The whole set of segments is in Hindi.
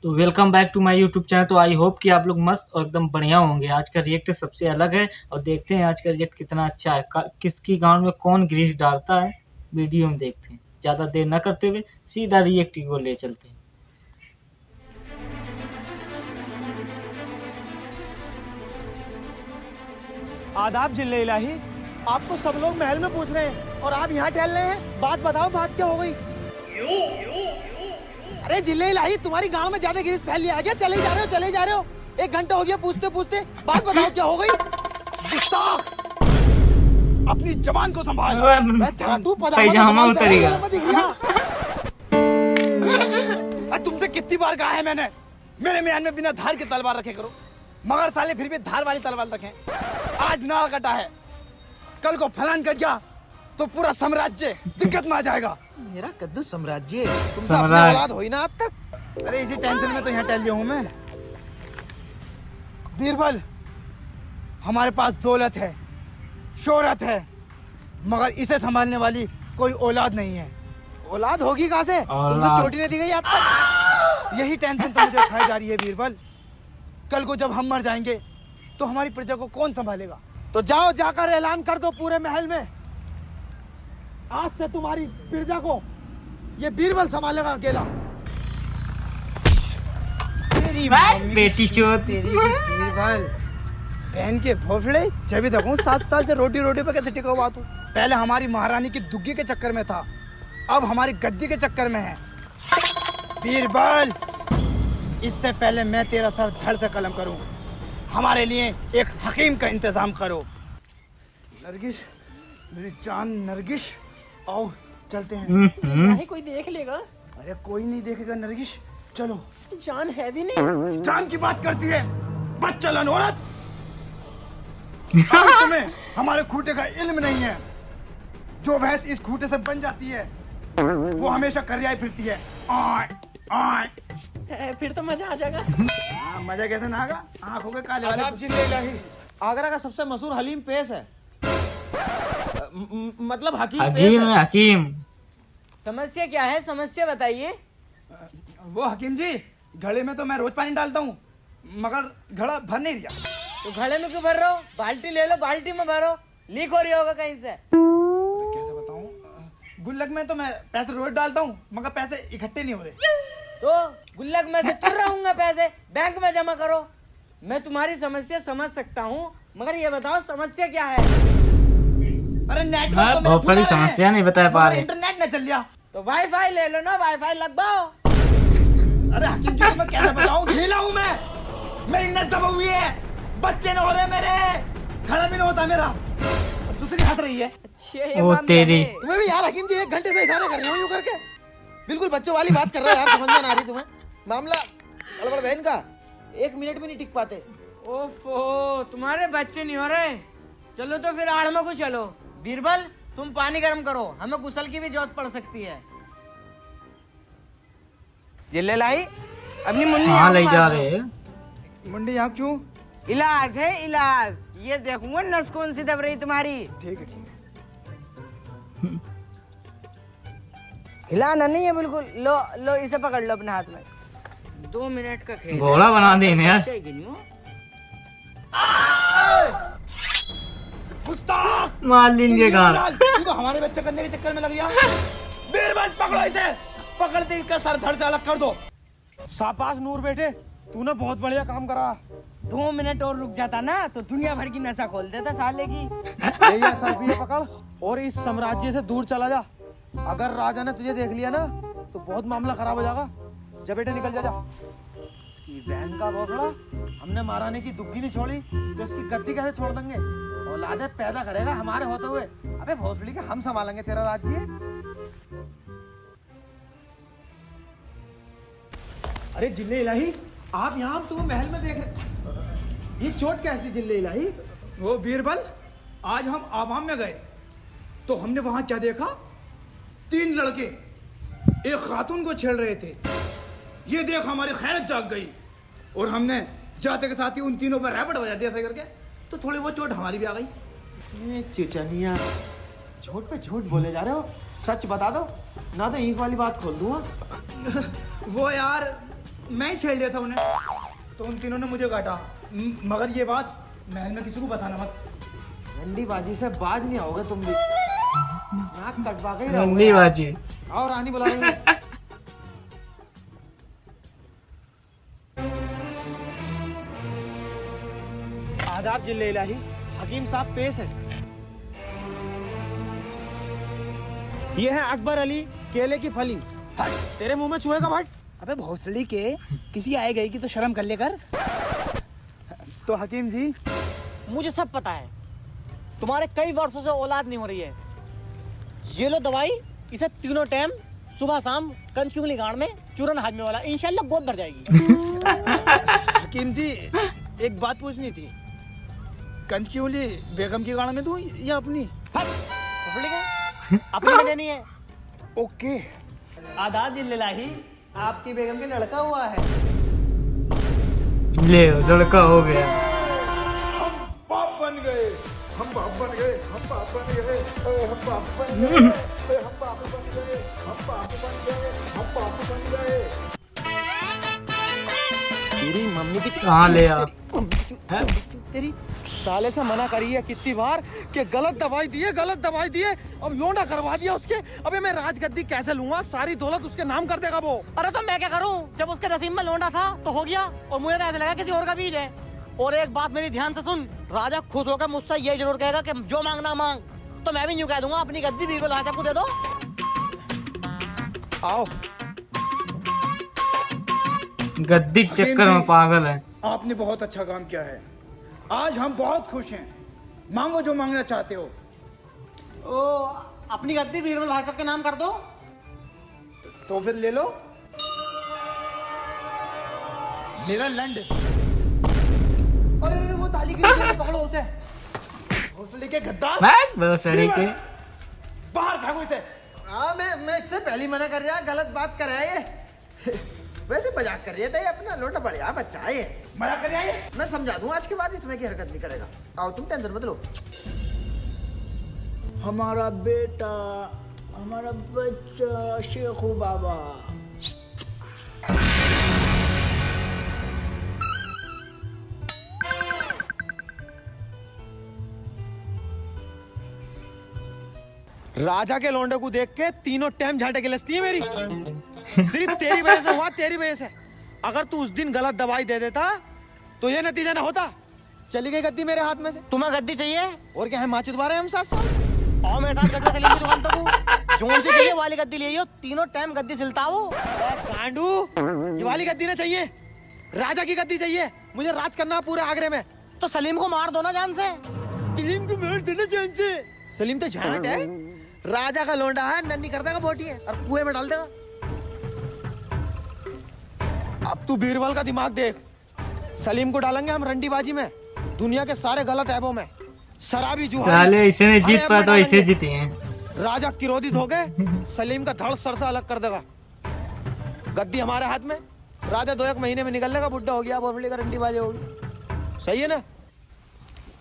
तो welcome back to my YouTube channel. तो आई होप कि आप लोग मस्त और एकदम बढ़िया होंगे। आज का रिएक्ट सबसे अलग है और देखते हैं आज का रिएक्ट कितना अच्छा है। किसकी गांव में कौन ग्रीस डालता है, वीडियो में देखते हैं। ज़्यादा देर न करते हुए सीधा रिएक्ट को ले चलते हैं। आदाब जिले इलाही। आपको सब लोग महल में पूछ रहे हैं और आप यहाँ टहल रहे हैं। बात बताओ, बात क्या हो गई? अरे जिले इलाही, तुम्हारी गांव में ज्यादा ग्रीस फैल लिया क्या? चले जा रहे हो 1 घंटा हो गया पूछते पूछते। बात बताओ क्या हो गई? अपनी जबान को संभाल। तुमसे कितनी बार कहा है मैंने, मेरे म्यान में बिना धार के तलवार रखे करो, मगर साले फिर भी धार वाली तलवार रखें। आज नाल कटा है, कल को फलान कट गया तो पूरा साम्राज्य दिक्कत में आ जाएगा। मेरा कद्दू साम्राज्य, तुमसे अपनी औलाद हुई ना आज तक। अरे इसी टेंशन में तो यहाँ टहल गया हूँ मैं। बीरबल, हमारे पास दौलत है, शोहरत है, मगर इसे संभालने वाली कोई औलाद नहीं है। औलाद होगी कहाँ से? तुमसे चोटी नहीं दी गई आज तक। यही टेंशन तो मुझे खाई जा रही है बीरबल। कल को जब हम मर जाएंगे तो हमारी प्रजा को कौन संभालेगा? तो जाओ, जाकर ऐलान कर दो पूरे महल में, आज से तुम्हारी प्रजा को ये बीरबल संभालेगा अकेला। तेरी बेटी चोद, तेरी बीरबल बहन के भोफड़े। जब देखूं 7 साल से रोटी पे कैसे टिका हुआ तू। पहले हमारी महारानी की दुग्गी के चक्कर में था, अब हमारी गद्दी के चक्कर में है। बीरबल, इससे पहले मैं तेरा सर धड़ से कलम करूं, हमारे लिए एक हकीम का इंतजाम करो। नरगिस, मेरी जान नरगिस, आओ चलते हैं। नहीं कोई देख लेगा। अरे कोई नहीं देखेगा नरगिस, चलो। जान है भी नहीं। जान की बात करती है बच्चलन औरत। अभी तुम्हें हमारे खूंटे का इल्म नहीं है। जो भैंस इस खूंटे से बन जाती है वो हमेशा करियाई फिरती है। फिर तो मजा आ जाएगा। मजा कैसे ना आगा? आंखों के काले वाले। आदाब जिले इलाही। आगरा का सबसे मशहूर हलीम पेश है, मतलब हकीम पेश है। हकीम, समस्या क्या है? समस्या बताइए। वो हकीम जी, घड़े में तो मैं रोज पानी डालता हूँ, मगर घड़ा भर नहीं दिया। तो घड़े में क्यों भर रहे हो? बाल्टी ले लो, बाल्टी में भरो, लीक हो रही होगा कहीं से। कैसे बताऊँ? गुल्लक में तो मैं पैसे रोज डालता हूँ, मगर पैसे इकट्ठे नहीं हो रहे। तो गुल्लक में से तुर रहूंगा पैसे, बैंक में जमा करो। मैं तुम्हारी समस्या समझ सकता हूँ, मगर ये बताओ समस्या क्या है? अरे नेटवर्क तो बहुत बड़ी समस्या नहीं बता पा रहे। इंटरनेट न चल गया तो वाईफाई ले लो ना, वाईफाई लगवाओ। अरे हकीम जी, तुम्हें कैसे बताऊं? ढीला हूँ मैं, मेरी नस दबा हुई है, बच्चे न हो रहे मेरे, खड़ा भी न होता मेरा। दूसरी हंस रही है। ओ तेरी। तुम्हें भी यार हकीम जी 1 घंटे से इशारे कर रहे हो यूं करके, बिल्कुल बच्चों वाली बात कर रहे हो यार। समझ में ना आ रही तुम्हें? मामला गड़बड़ बहन का, 1 मिनट भी नहीं टिक पाते। ओफो, तुम्हारे बच्चे नहीं हो रहे। चलो तो फिर आड़ में को चलो। बीरबल, तुम पानी गर्म करो, हमें गुसल की भी जरूरत पड़ सकती है। जिले लाई, अपनी मुन्नी हाँ ले जा रहे हैं। मुंडी यहाँ क्यों? इलाज है इलाज। ये देखूंगा नस कौन सी दब रही तुम्हारी। ठीक है। हिलाना नहीं है बिल्कुल। लो लो, इसे पकड़ लो अपने हाथ में। 2 मिनट का खेल। घोड़ा बना देने यार। मार लेंगे गाना। तू तो हमारे बच्चे करने के चक्कर में लग गया। बीरबल, पकड़ो इसे, पकड़ते इसका सर धड़ से अलग कर दो। शाबाश नूर बेटे, तूने बहुत बढ़िया काम करा। 2 मिनट और रुक जाता ना तो दुनिया भर की नशा खोल देता साले की। ये सरफिया पकड़ और इस साम्राज्य से दूर चला जा। अगर राजा ने तुझे देख लिया ना तो बहुत मामला खराब हो जाएगा। जा बेटे, निकल जा। इसकी बहन का भोसड़ा, हमने महारानी की दुग्गी नहीं छोड़ी तो इसकी गद्दी कैसे छोड़ देंगे? औलादे पैदा करेगा हमारे होते हुए। अबे भोसड़ी के हम संभालेंगे तेरा राज्य। अरे जिले इलाही, आप यहाँ हम तुम्हें महल में देख रहे, ये चोट कैसी जिले इलाही? वो बीरबल, आज हम आवाम में गए तो हमने वहां क्या देखा? 3 लड़के एक खातून को छेड़ रहे थे। ये देख हमारी खैरत जाग गई और हमने जाते के साथ ही उन तीनों पर रैपट बजा दिया ऐसे करके, तो थोड़ी बहुत चोट हमारी भी आ गई। चिचनिया, झूठ पे झूठ बोले जा रहे हो। सच बता दो ना तो ईंख वाली बात खोल दूंगा। वो यार मैं ही छेड़ लिया था उन्हें, तो उन तीनों ने मुझे काटा। मगर ये बात महल में किसी को बताना मत। रंडी बाजी से बाज नहीं आओगे तुम भी, नाक कटवा के ही रहोगे रंडी यार। बाजी। आओ रानी बुला रही है। आदाब जिले इलाही, हकीम साहब पेश है। ये है अकबर अली केले की फली। तेरे मुंह में चूहेगा भाई। अबे भोसड़ी के, किसी आए गई की तो शर्म कर लेकर। तो हकीम जी, मुझे सब पता है, तुम्हारे कई वर्षों से औलाद नहीं हो रही है। ये लो दवाई, इसे तीनों टाइम सुबह शाम कंच की उंगली गाड़ में चूरन हाजमे वाला, इंशाल्लाह गोद भर जाएगी। हकीम जी एक बात पूछनी थी, कंच की उंगली बेगम की गाड़ में दूं या अपनी? फुफड़ी के? अपनी में देनी है। ओके। आदाब जिल्लाही, आपकी बेगम के लड़का हुआ है। ले लड़का हो गया। बाप बन गए, हम बाप बन गए, हम बाप बन गए, हम बाप बन गए, हम बाप बन गए, हम बाप बन गए, हम बाप बन गए। तेरी मम्मी की कहाँ ले आ? तेरी साले से मना करी है कितनी बार कि गलत दवाई दिए, अब लोंडा करवा दिया उसके। अबे मैं राजगद्दी कैसे लूंगा, सारी दौलत उसके नाम कर देगा वो। अरे तो मैं क्या करूं, जब उसके नसीब में लोंडा था तो हो गया, और मुझे तो ऐसा लगा किसी और का बीज है। और एक बात मेरी ध्यान से सुन, राजा खुश होकर मुझसे ये जरूर कहेगा कि जो मांगना मांग, तो मैं भी यूं कह दूंगा अपनी गद्दी बीरबल भाई साहब को दे दो। आओ। गद्दी के चक्कर में पागल है। आपने बहुत अच्छा काम किया है, आज हम बहुत खुश हैं। मांगो जो मांगना चाहते हो। ओ, अपनी गद्दी बीरबल भाई साहब के नाम कर दो। तो फिर ले लो मेरा लंड। अरे वो ताली गिर गई, पकड़ो उसे। हौसले के गद्दार, बहुत सारे के। बाहर फेंको इसे। हाँ मैं इससे पहले मना कर रहा, गलत बात कर रहा है ये। वैसे मजाक कर रही है, अपना लोटा बढ़िया बच्चा है ये। मजा कर आइए। मैं समझा दूं, आज के बाद इसमें की हरकत नहीं करेगा। आओ तुम टेंशन मत लो। हमारा बेटा, हमारा बच्चा शेखू बाबा। राजा के लौंडे को देख के तीनों टाइम झाटे गिलसती है मेरी। सिर्फ तेरी वजह से हुआ, तेरी वजह से। अगर तू उस दिन गलत दवाई दे देता तो ये नतीजा ना होता। चली गई गद्दी मेरे हाथ में से। तुम्हें गद्दी चाहिए? और क्या है, माचित बारे हम 7 साल। आओ मेरे साथ गड्ढे सलीम की दुकान पे को, जोन से चाहिए वाली गद्दी ले आइयो, तीनों टाइम गद्दी सिलता वो। गांडू, ये वाली गद्दी ना चाहिए, राजा की गद्दी चाहिए। मुझे राज करना है पूरे आगरे में। तो सलीम को मार दो ना जान से। सलीम को मार देना जान से। सलीम तो झांट है, राजा का लौंडा है, नन्ही कर देगा बोटी है और कुएं में डाल देगा। अब तू बीरबल का दिमाग देख। सलीम को डालेंगे हम रंडीबाजी में, दुनिया के सारे गलत ऐबों में। शराबी साले इसे नहीं जीत पाया तो इसे जीते हैं। राजा क्रोधित हो गए, सलीम का धड़ सर से अलग कर देगा। गद्दी हमारे हाथ में, राजा 2-1 महीने में निकल लेगा, बुड्ढा हो गया, बोबड़ी का रंडीबाजी होगी। सही है ना?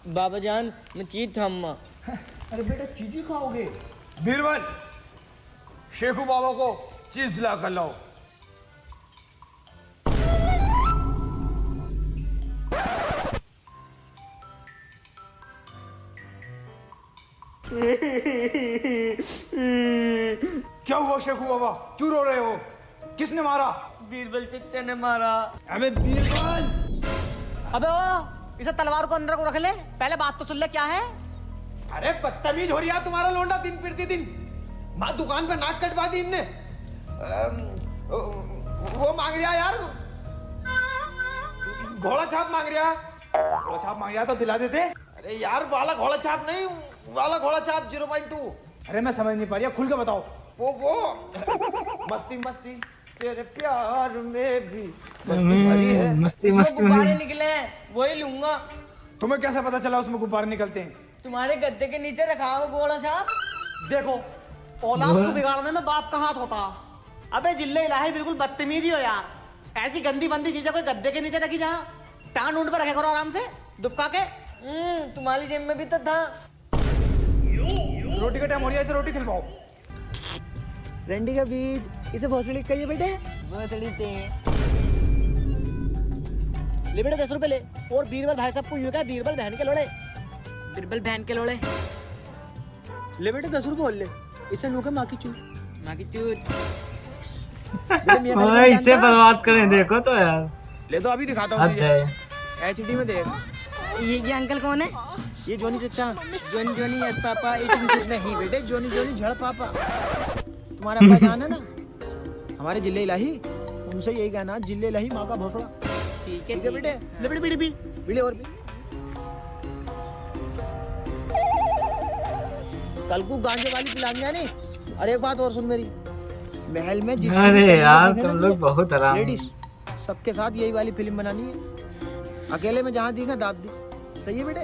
बाबा जान मैं चीज था अम्मा। अरे बेटा चीज ही खाओगे? बीरबल, शेखू बाबा को चीज दिला कर लाओ। क्या हुआ शेखू बाबा, क्यों रो रहे हो? किसने मारा? बीरबल चच्चा ने मारा। अबे बीरबल! अबे ओ, इसे तलवार को अंदर को रख ले, पहले बात तो सुन ले क्या है। अरे बदतमीज हो रही है तुम्हारा लौंडा दिन फिरती दिन। माँ दुकान पे नाक कटवा दी इनने। वो मांग रहा यार, घोड़ा छाप मांग रहा। घोड़ा छाप मांग रहा तो दिला देते। अरे यार वाला घोड़ा छाप नहीं, वाला घोड़ा छाप 0.2। अरे मैं समझ नहीं पा रही, खुल के बताओ। वो मस्ती मस्ती तेरे प्यार में भी मस्ती भरी है। मस्ती उसमें मस्ती गुब्बारे निकले हैं, वही लूंगा। तुम्हें कैसे पता चला उसमें गुब्बारे निकलते हैं? तुम्हारे गद्दे के नीचे रखा है वो घोड़ा छाप। देखो, औलाद को बिगाड़ने में बाप का हाथ होता। अबे जिल्ले इलाही बिल्कुल बदतमीजी हो यार। ऐसी गंदी बंदी चीजें कोई गद्दे के नीचे रखी जहाँ, टांग ऊंट पर रखे करो आराम से दुबका के। तुम्हारी जेब में भी तो था। रोटी का टाइम हो रहा है, इसे रोटी खिलवाओ। रंडी का बीज, इसे भोसड़ी कहिए बेटे। भोसड़ी थे। ले बेटे 10 रुपए ले। और बीरबल भाई साहब को यूं कहा बीरबल बहन के लोड़े। बिरबल बहन के लोड़े। ले बेटे 10 रुपए और ले, इसे नुके माँ की चूत। माँ की चूत। ओए, इसे बर्बाद करें देखो तो यार। ले तो अभी दिखाता हूँ हद है। HD में देख। ये अंकल कौन है? ये जोनी चचा। जोनी जोनी यस पापा 18 नहीं बेटे, जोनी जोनी झड़ पापा। तुम्हारा अब्बा जान है ना, हमारे जिले इलाही, उनसे यही कहना, जिले इलाही माँ का भोसड़ा। ठीक है ठीक है बेटे, ले बेटे बीड़ी पी, बीड़ी और पी। कल को गांजे वाली पिलानी नहीं। और एक बात और सुन मेरी, महल में जितनी अरे भी यार दिखे ना तुम लोग बहुत आराम। लेडीज, सबके साथ यही वाली फिल्म बनानी है। अकेले में जहाँ दिखा दाब दी। सही है बेटे,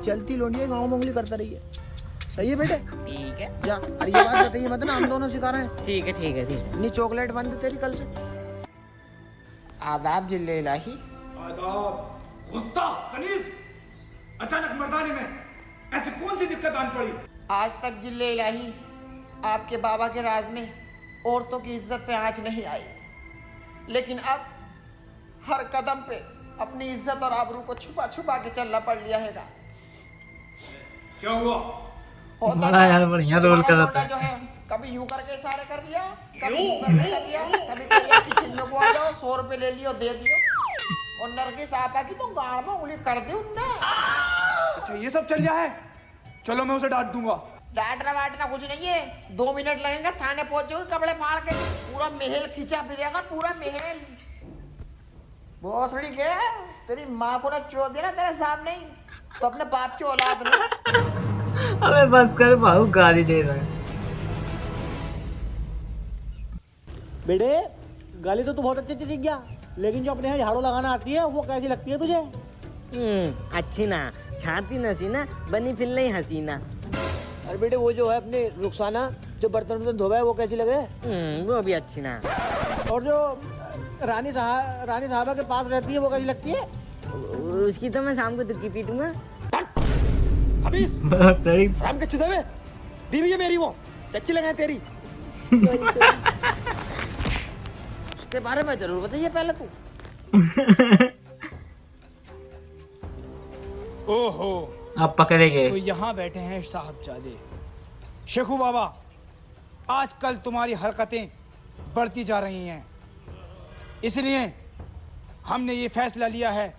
चलती लोंडिया गाँव मंगली करता रही है। सही है बेटे, ठीक है जा। अरे ये बात बताइए मत ना, हम दोनों सिखा रहे हैं। ठीक है ठीक है ठीक है। नहीं चॉकलेट बंद तेरी कल से। आदाब जिले इलाही। आदाब गुस्ताख खनीज, अचानक मर्दाने में ऐसी कौन सी दिक्कत आन पड़ी? आज तक जिले इलाही आपके बाबा के राज में औरतों की इज्जत पे आंच नहीं आई, लेकिन अब हर कदम पे अपनी इज्जत और आबरू को छुपा छुपा के चलना पड़ लिया है। क्या हुआ? होता बड़ा क्या? यार बढ़िया रोल तुम्हारा कर रहा मोटा था। जो है, कभी यूं करके इशारे कर लिया, कभी यूं करके कर लिया, कभी कर लिया किचन में को आ जाओ 100 रुपए ले लियो दे दियो, और नरगिस आपा की तो गाड़ में उंगली कर दी उनने। अच्छा ये सब चल रहा है, चलो मैं उसे डांट दूंगा। डांटना वाटना कुछ नहीं है, 2 मिनट लगेंगे, थाने पहुंचोगे कपड़े फाड़ के, पूरा महल खींचा फिरेगा, पूरा महल। भोसड़ी के तेरी माँ को ना चो दिया ना तेरे सामने ही, तो अपने बाप की औलाद नहीं। अबे बस कर भाऊ, गाली दे रहा है। बेटे गाली तो तू बहुत अच्छे से सीख गया, लेकिन जो अपने यहाँ झाड़ू लगाना आती है वो कैसी लगती है तुझे? अच्छी ना, छाती नसीना, बनी फिर नहीं हसीना। अरे बेटे वो जो है अपने रुखसाना जो बर्तन धोबा है वो कैसी लगे? वो भी अच्छी ना। और जो रानी साहबा के पास रहती है वो कैसी लगती है? उसकी तो मैं शाम को तुक्की पीटूंगा। बहुत सही। राम के चुदे में बीवी है मेरी, वो अच्छी लगे तेरी। उसके बारे में जरूर बताइए पहले तू। ओहो, आप पकड़े गए। तो यहाँ बैठे हैं साहबजादे। शेखू बाबा, आजकल तुम्हारी हरकतें बढ़ती जा रही हैं, इसलिए हमने ये फैसला लिया है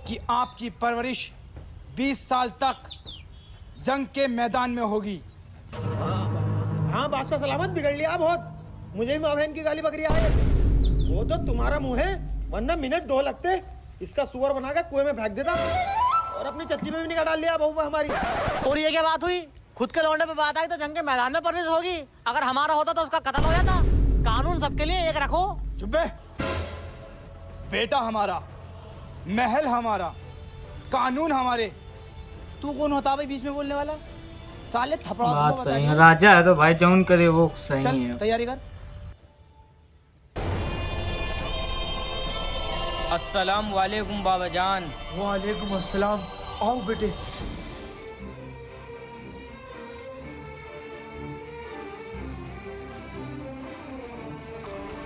कि आपकी परवरिश 20 साल तक जंग के मैदान में होगी। हाँ बादशाह सलामत, बिगड़ लिया बहुत। मुझे भी माँ बहन की गाली बकरी आए। वो तो तुम्हारा मुंह है, वरना मिनट 2 लगते इसका सुअर बना के कुएं में फेंक देता, और अपनी चच्ची में भी निकाल डाल लिया बहू हमारी। और ये क्या बात हुई? खुद के लौंडे पे बात आई तो जंग के मैदान में परवरिश होगी। अगर हमारा होता तो उसका कत्ल हो जाता। कानून सबके लिए एक रखो। चुप बे। बेटा हमारा, महल हमारा, कानून हमारे। तू कौन होता भाई बीच में बोलने वाला? साले थपड़ा बात सही है, राजा है तो भाई जौन करे वो सही चल है। तैयारी कर। अस्सलाम वालेकुम बाबा जान। वालेकुम अस्सलाम। आओ बेटे।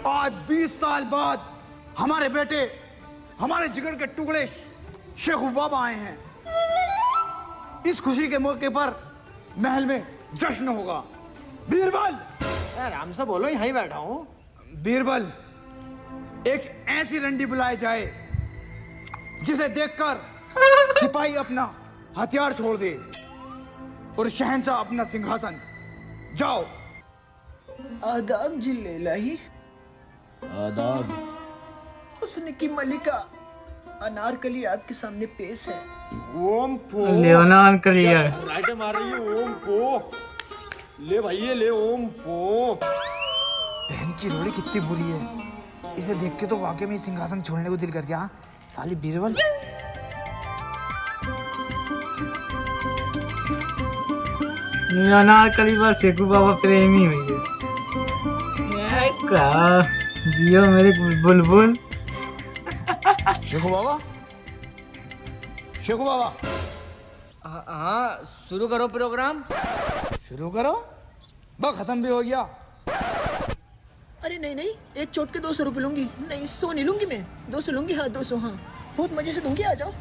आज 20 साल बाद हमारे बेटे, हमारे जिगर के टुकड़े शेखू बाबा आए हैं। इस खुशी के मौके पर महल में जश्न होगा। बीरबल, आराम से बोलो, यहीं बैठा हूँ। बीरबल, एक ऐसी रंडी बुलाई जाए जिसे देखकर सिपाही अपना हथियार छोड़ दे और शहंशाह अपना सिंहासन। जाओ। आदाब जिले इलाही। आदाब। हुस्न की मलिका अनारकली आपके सामने पेश है। ओम फो। लेवनान करियर। राइटे मार रही है ओम फो। ले भाई ये ले ओम फो। बहन की रोड़ी कितनी बुरी है, इसे देख के तो वाकई में सिंहासन छोड़ने को दिल कर दिया। साली बीरबल। अनारकली पर शेखू बाबा प्रेमी हुई है। ये क्या जियो मेरे बुलबुल। शेखू बाबा, शेखू बाबा, हाँ शुरू करो प्रोग्राम। शुरू करो। बस खत्म भी हो गया। अरे नहीं नहीं, एक चोट के 200 रुपये लूंगी। नहीं 100 नहीं लूंगी मैं, 200 लूंगी। हाँ 200, हाँ बहुत मजे से दूंगी, आ जाओ।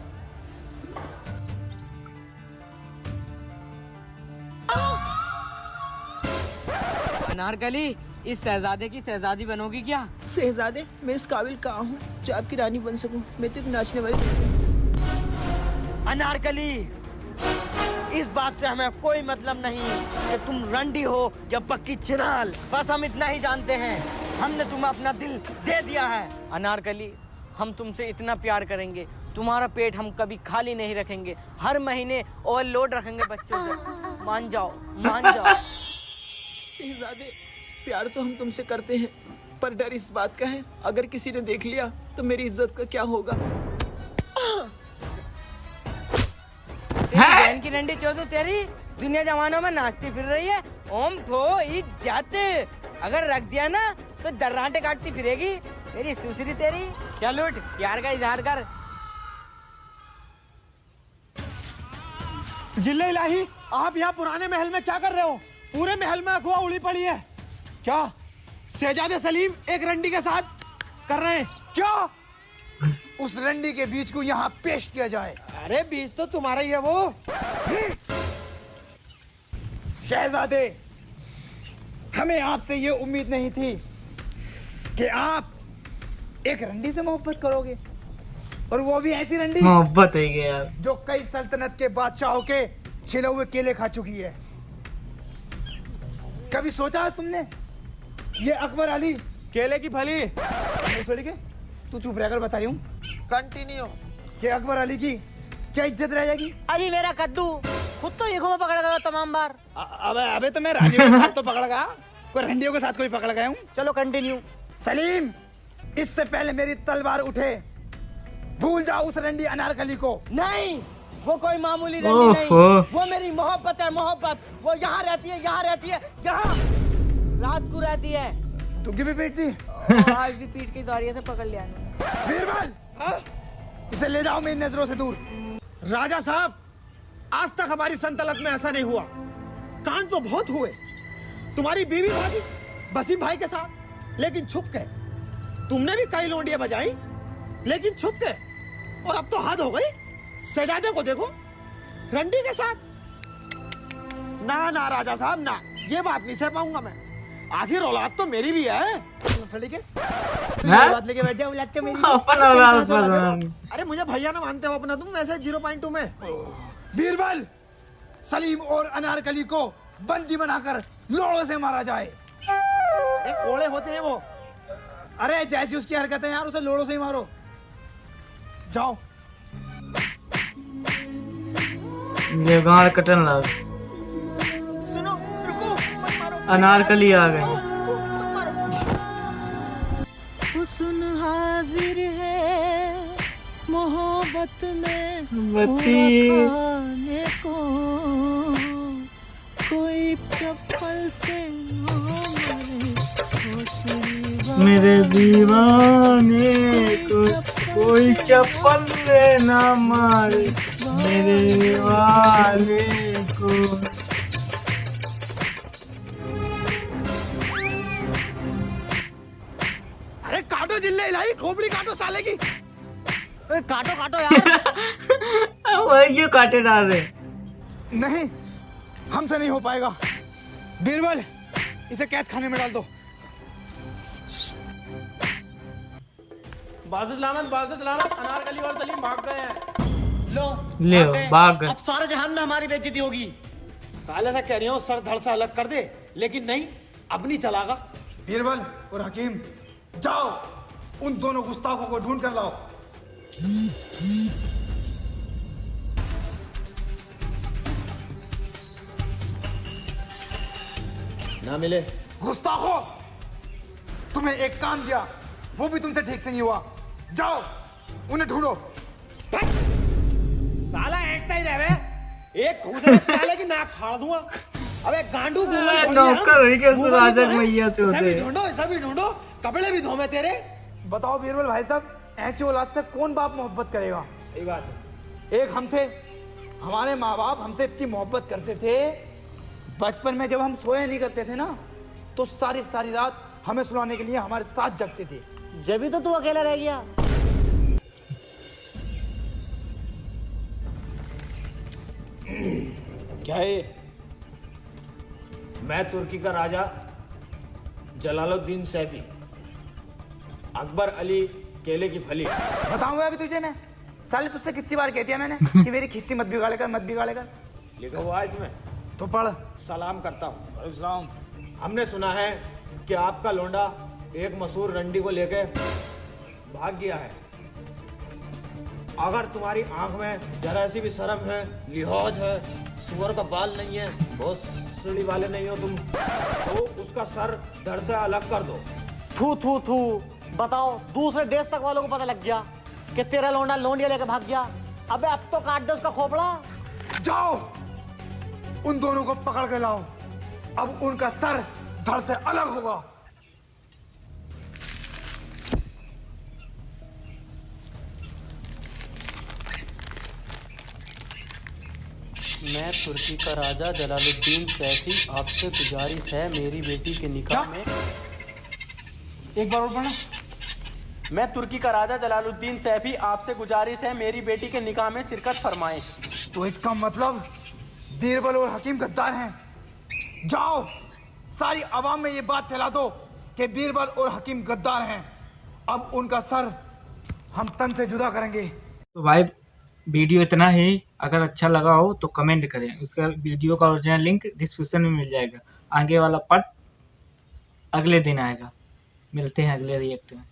अनारकली, इस शहजादे की शहजादी बनोगी क्या? शहजादे, मैं इस काबिल कहाँ हूँ जो आपकी रानी बन सकूं? मैं तो एक नाचने वाली। अनारकली, इस बात से हमें कोई मतलब नहीं कि तुम रंडी हो या पक्की चिनाल। बस हम इतना ही जानते हैं, हमने तुम्हें अपना दिल दे दिया है। अनारकली, हम तुमसे इतना प्यार करेंगे, तुम्हारा पेट हम कभी खाली नहीं रखेंगे, हर महीने ओवरलोड रखेंगे बच्चों से। मान जाओ, मान जाओ। शहजादे, प्यार तो हम तुमसे करते हैं, पर डर इस बात का है अगर किसी ने देख लिया तो मेरी इज्जत का क्या होगा? तेरी बहन की रंडी चौधरी तेरी दुनिया जमानों में नाचती फिर रही है। ओम फो इज्जत, अगर रख दिया ना तो दर्रांटे काटती फिरेगी मेरी सुसरी तेरी। चल उठ, प्यार का इजहार कर। जिल्ले इलाही, आप यहाँ पुराने महल में क्या कर रहे हो? पूरे महल में अफवाह उड़ी पड़ी है। क्या शहजादे सलीम एक रंडी के साथ कर रहे हैं? क्या उस रंडी के बीच को यहाँ पेश किया जाए? अरे बीच तो तुम्हारा ही है वो। शहजादे, हमें आपसे ये उम्मीद नहीं थी कि आप एक रंडी से मोहब्बत करोगे, और वो भी ऐसी रंडी मोहब्बत है यार जो कई सल्तनत के बादशाहों के छिले हुए केले खा चुकी है। कभी सोचा है तुमने ये अकबर अली केले की फली। छोड़ के तू चुप रहकर बता रही हूँ। कंटिन्यू। कि अकबर अली की क्या इज्जत रह जाएगी? अजी मेरा कद्दू खुद तो ईखों में पकड़ गया तमाम बार। अबे अबे तो मैं रानियों के साथ तो पकड़ गया, कोई रंडियों के साथ कोई पकड़ गया हूँ। चलो कंटिन्यू। सलीम, इससे पहले मेरी तलवार उठे, भूल जाओ उस रंडी अनारकली को। नहीं, वो कोई मामूली रंडी नहीं, वो मेरी मोहब्बत है, मोहब्बत। वो यहाँ रहती है, यहाँ रहती है, यहाँ रात को रहती है। दुग्गी भी पीटती? आज भी पीट की दौरिया से पकड़ लिया। बीरबल, इसे ले जाओ मेरी नजरों से दूर। राजा साहब, आज तक हमारी सल्तनत में ऐसा नहीं हुआ। कांड तो बहुत हुए, तुम्हारी बीवी भागी वसीम भाई के साथ, लेकिन छुप के। तुमने भी कई लोंडियां बजाई, लेकिन छुप के। और अब तो हद हो गई, शहजादे को देखो रंडी के साथ। ना ना राजा साहब ना, ये बात नहीं सह पाऊंगा मैं। आखिर औलाद तो मेरी भी है। ठीक है, बात लेके बैठ जाओ, औलाद तो मेरी। अपन औलाद। अरे मुझे भैया ना मानते हो अपना तुम, वैसे 0.2 में। बीरबल, सलीम और अनारकली को बंदी बनाकर लोड़ों से मारा जाए। अरे कोड़े होते हैं वो। अरे जैसी उसकी हरकतें यार, उसे लोड़ों से ही मारो। जाओ। ये गाल कटन लग। सुनो, रुको, मत मारो। अनारकली आ गए। हुस्न हाजिर है मोहब्बत में बत्ती खाने को, कोई चप्पल से मेरे दीवाने को कोई चप्पल से ना मारे, मेरे वाले को। अरे काटो जिल्ले इलाही, खोपड़ी काटो साले की। काटो काटो यार। वही क्यों काटे डाल रहे? नहीं, हमसे नहीं हो पाएगा। बीरबल, इसे कैद खाने में डाल दो। बाज़ सलामत, अनारकली और सलीम भाग गए हैं। लो भाग गए। अब सारे जहान में हमारी बेइज्जती होगी। साले से कह रही हूँ सर धड़ से अलग कर दे, लेकिन नहीं, अब नहीं चलागा। बीरबल और हकीम, जाओ उन दोनों गुस्ताखों को ढूंढ कर लाओ। ना मिले। गुस्ताखो, तुम्हें एक काम दिया, वो भी तुमसे ठीक से नहीं हुआ। जाओ उन्हें ढूंढो। साला एकता ही रहे, एक घूसे में साले की नाक फाड़ दूंगा। अबे गांडू गूगल नौकर हुई के राजा मैया से सभी ढूंढो, सभी ढूंढो, कपड़े भी धोमे तेरे। बताओ बीरबल भाई साहब, ऐसी औलाद से कौन बाप मोहब्बत करेगा? सही बात है। एक हम थे, हमारे माँ बाप हमसे इतनी मोहब्बत करते थे, बचपन में जब हम सोए नहीं करते थे ना, तो सारी सारी रात हमें सुलाने के लिए हमारे साथ जगते थे। जब भी तो तू अकेला रह गया। क्या है ये? मैं तुर्की का राजा जलालुद्दीन सैफी, अकबर अली केले की फली। बताऊंगा अभी तुझे मैं। साले तुझसे कितनी बार कहती है मैंने कि मेरी खिस्सी मत बिगाड़े कर, मत बिगाड़े कर। लिखा हुआ है इसमें। तो पढ़। सलाम करता हूँ। सलाम। हमने सुना है कि आपका लोंडा एक मशहूर रंडी को लेके भाग गया है। अगर तुम्हारी आंख में जरा सी भी शर्म है, लिहाज है, सुअर का बाल नहीं है, बहुत सीढ़ी वाले नहीं हो तुम, तो उसका सर धड़ से अलग कर दो। थू थू थू। बताओ, दूसरे देश तक वालों को पता लग गया कि तेरा लोंडा लोंडिया लेकर भाग गया। अबे अब तो काट दे उसका खोपड़ा। जाओ, उन दोनों को पकड़ के लाओ। अब उनका सर धड़ से अलग होगा। मैं तुर्की का राजा जलालुद्दीन सैफी, आपसे गुजारिश है मेरी बेटी के निकाह में। एक बार और पढ़ना। मैं तुर्की का राजा जलालुद्दीन सैफी, आपसे गुजारिश है मेरी बेटी के निकाह में शिरकत फरमाएं। तो इसका मतलब बीरबल और हकीम गद्दार हैं। जाओ, सारी आवाम में ये बात फैला दो कि बीरबल और हकीम गद्दार हैं। अब उनका सर हम तन से जुदा करेंगे। तो भाई वीडियो इतना ही। अगर अच्छा लगा हो तो कमेंट करें। उसका वीडियो का ओरिजिनल लिंक डिस्क्रिप्शन में मिल जाएगा। आगे वाला पार्ट अगले दिन आएगा। मिलते हैं अगले रिएक्ट में।